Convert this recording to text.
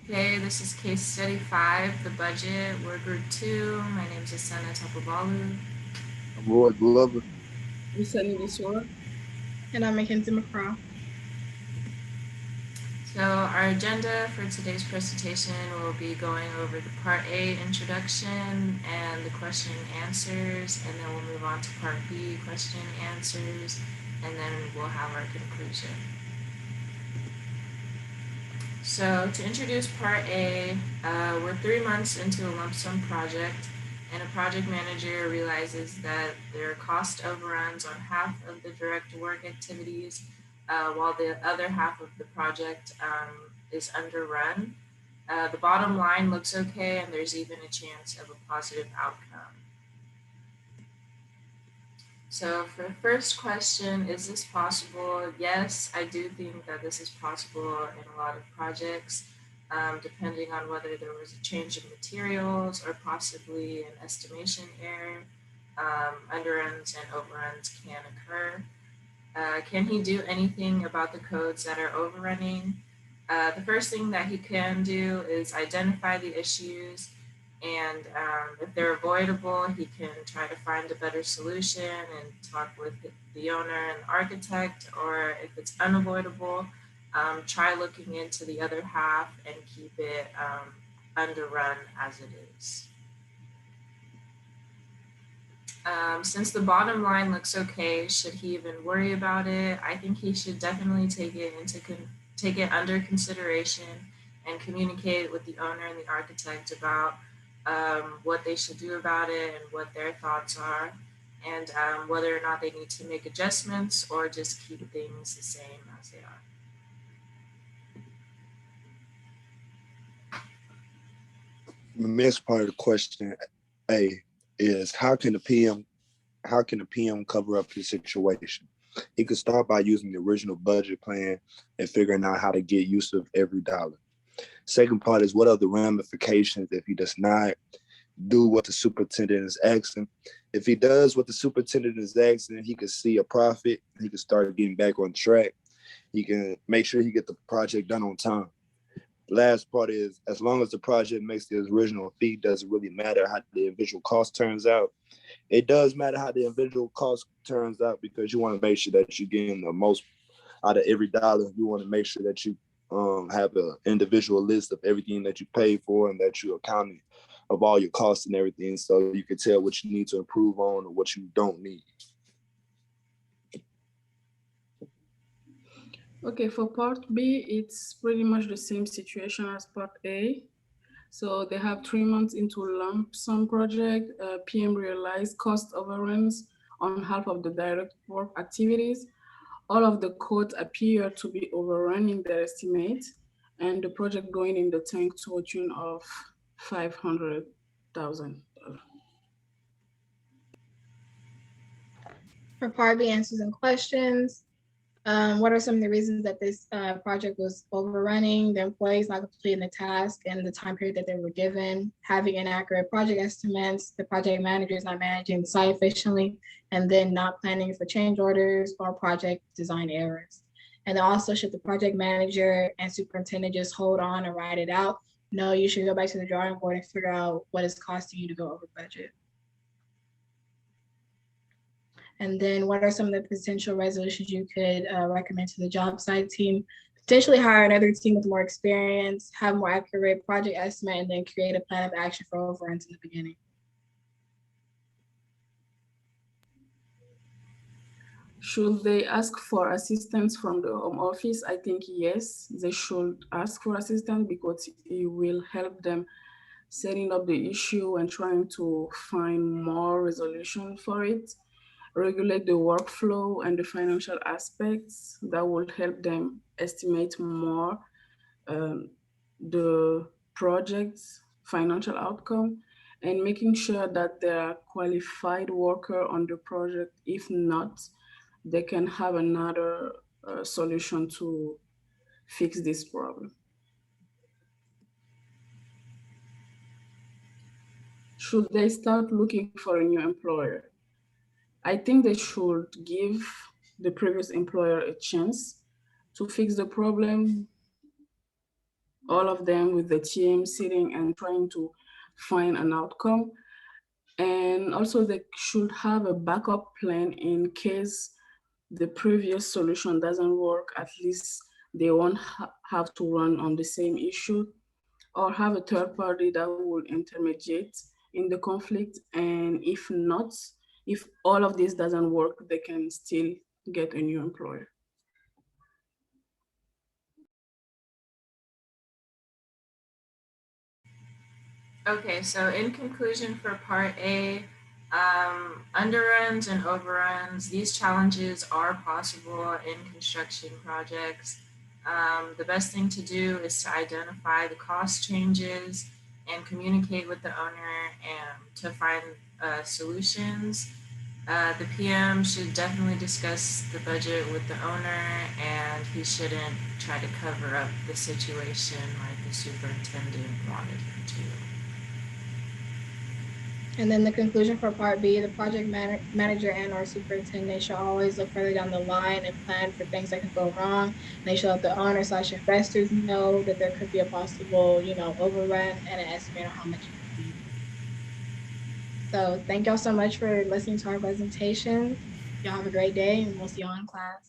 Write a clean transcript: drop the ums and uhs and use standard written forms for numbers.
Okay, this is case study 5, the budget. We're group 2. My name is Asena Tapabalu. I'm Roy Glover. Recently this year. And I'm Mackenzie McCraw. So our agenda for today's presentation will be going over the Part A introduction and the question and answers, and then we'll move on to Part B, question and answers, and then we'll have our conclusion. So to introduce Part A, we're 3 months into a lump sum project, and a project manager realizes that there are cost overruns on half of the direct work activities, while the other half of the project is underrun. The bottom line looks okay, and there's even a chance of a positive outcome. So for the first question, is this possible? Yes, I do think that this is possible in a lot of projects, depending on whether there was a change in materials or possibly an estimation error. Underruns and overruns can occur. Can he do anything about the codes that are overrunning? The first thing that he can do is identify the issues, and if they're avoidable, he can try to find a better solution and talk with the owner and the architect, or if it's unavoidable, try looking into the other half and keep it underrun as it is. Since the bottom line looks okay, should he even worry about it? I think he should definitely take it under consideration and communicate with the owner and the architect about what they should do about it and what their thoughts are, and whether or not they need to make adjustments or just keep things the same as they are. The next part of the question A is how can the PM cover up his situation? He could start by using the original budget plan and figuring out how to get use of every dollar. Second part is what are the ramifications if he does not do what the superintendent is asking. If he does what the superintendent is asking, he can see a profit. He can start getting back on track. He can make sure he get the project done on time. Last part is as long as the project makes the original fee, doesn't really matter how the individual cost turns out. It does matter how the individual cost turns out because you want to make sure that you're getting the most out of every dollar. You want to make sure that you have an individual list of everything that you pay for and that you're accounting of all your costs and everything, so you can tell what you need to improve on or what you don't need. Okay, for part B, it's pretty much the same situation as part A. So they have 3 months into lump sum project. PM realized cost overruns on half of the direct work activities. All of the codes appear to be overrunning their estimate, and the project going in the tank to a tune of $500,000. For part B answers and questions, what are some of the reasons that this project was overrunning, the employees not completing the task in the time period that they were given, having inaccurate project estimates, the project manager is not managing the site efficiently, and then not planning for change orders or project design errors. And then also, should the project manager and superintendent just hold on and write it out? No, you should go back to the drawing board and figure out what it's costing you to go over budget. And then what are some of the potential resolutions you could recommend to the job site team? Potentially hire another team with more experience, have more accurate project estimate, and then create a plan of action for overruns in the beginning. Should they ask for assistance from the home office? I think yes, they should ask for assistance because it will help them setting up the issue and trying to find more resolution for it. Regulate the workflow and the financial aspects that will help them estimate more the project's financial outcome, and making sure that there are qualified worker on the project. If not, they can have another solution to fix this problem. Should they start looking for a new employer? I think they should give the previous employer a chance to fix the problem. all of them with the team sitting and trying to find an outcome. And also they should have a backup plan in case the previous solution doesn't work. At least they won't have to run on the same issue, or have a third party that will intermediate in the conflict. And if not, if all of this doesn't work, they can still get a new employer. Okay, so in conclusion for part A, underruns and overruns, these challenges are possible in construction projects. The best thing to do is to identify the cost changes and communicate with the owner and to find solutions. The PM should definitely discuss the budget with the owner, and he shouldn't try to cover up the situation like the superintendent wanted him to. And then the conclusion for part B, the project manager and or superintendent should always look further down the line and plan for things that could go wrong. And they should let the owner / investors know that there could be a possible, overrun and an estimate on how much it could be. So thank y'all so much for listening to our presentation. Y'all have a great day, and we'll see y'all in class.